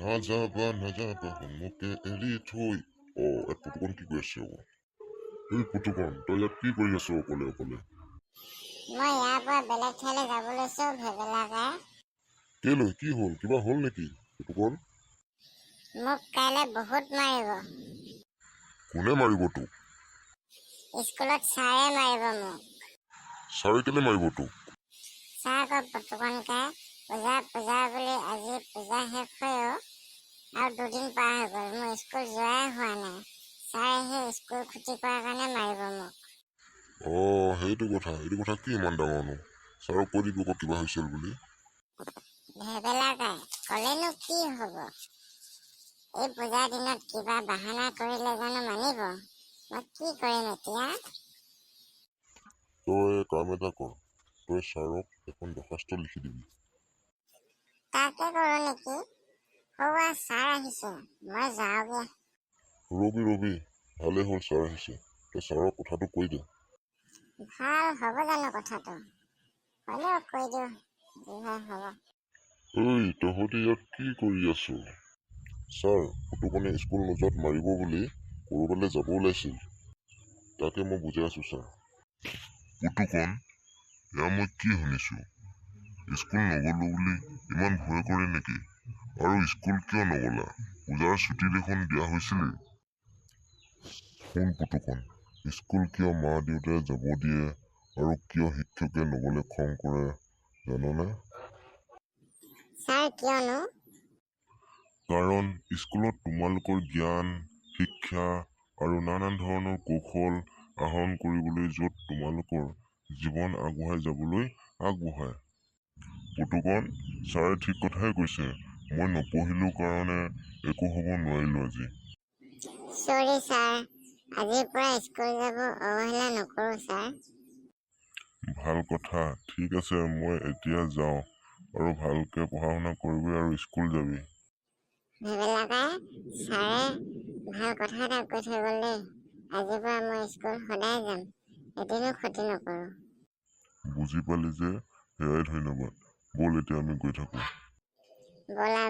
নাযাবা মোকে এৰি থৈ। ইয়াত পুতুকণ কি কৰি আছে? এই পুতুকণ, তই ইয়াত কি কৰি আছ অকলে অকলে? মই ইয়াৰ পৰা বেলেগ ঠাইলৈ যাব লৈছো ভেবেলাকাই। কেলৈ, কি হ'ল? কিবা হ'ল নেকি পুতুকণ? মোক কাইলৈ বহুত মাৰিব। কোনে মাৰিব তোক? স্কুলত ছাৰে মাৰিব মোক। ছাৰে কেলে মাৰিব তোক? ছাৰ আকৌ পুতুকণকাই পূজা বুলি আজি পূজা শেষ হৈ আৰু 2 দিন পাৰ হৈ গ'ল, মোৰ স্কুল যোৱাই হোৱা নাই। ছাৰে সেই স্কুল ক্ষতি কৰাৰ কাৰণে মাৰিব মোক। সেইটো কথা কি ইমান ডাঙৰনো? ছাৰক কৈ দিব আকৌ কিবা হৈছিল বুলি। ভেবেলাকাই ক'লেনো কি হ'ব? এই পূজাৰ দিনত কিবা বাহানা কৰিলে জানো মানিব? মই কি কৰিম এতিয়া? তই কাম এটা কৰ, তই ছাৰক এখন দৰ্খাস্ত লিখি দিবি। তাকে কৰোঁ নেকি? সৌৱা ছাৰ আহিছে, মই যাওঁগে। ৰবি, ভালেই হ'ল ছাৰ আহিছে। তই ছাৰক কথাটো কৈ দে। ভাল হ'ব জানো কথাটো? হ'লেও কৈ দিওঁ, যি হয় হ'ব। তহঁতি ইয়াত কি কৰি আছ? ছাৰ, পুতুকণে স্কুল নোযোৱাত মাৰিব বুলি ক'ৰবালৈ যাব ওলাইছিল। তাকে মই বুজাই আছো ছাৰ। পুতুকণ, এয়া মই কি শুনিছো? স্কুল নগলো বুলি ইমান ভয় কৰে নেকি? আৰু স্কুল কিয় নগলা? পূজাৰ ছুটী দেখোন দিয়া হৈছিলেই। শুন পুতুকণ, স্কুল কিয় মা দেউতাই যাব দিয়ে আৰু কিয় শিক্ষকে নগলে খং কৰে জাননে? ছাৰ কিয়নো? কাৰণ স্কুলত তোমালোকৰ জ্ঞান, শিক্ষা আৰু নানান ধৰণৰ কৌশল আহৰণ কৰিবলৈ য'ত তোমালোকৰ জীৱন আগুৱাই যাবলৈ আগবঢ়ায়। পুতুকণ, ছাৰে ঠিক কথাই কৈছে। মই নপঢ়িলো কাৰণে একো হ'ব নোৱাৰিলো আজি। চৰি ছাৰ, আজিৰ পৰা স্কুল যাব অৱহেলা নকৰোঁ ছাৰ। ভাল কথা, ঠিক আছে, মই এতিয়া যাওঁ। আৰু ভালকে পঢ়া শুনা কৰিবি আৰু স্কুল যাবি। ভেবেলাকাই, ছাৰে ভাল কথা এটা কৈ থৈ গ'ল দেই। আজিৰ পৰা মই স্কুল সদায় যাম, এদিনো ক্ষতি নকৰোঁ। বুজি পালি যে, সেয়াই ধন্যবাদ। ব'ল এতিয়া আমি গৈ থাকোঁ। ব'লা।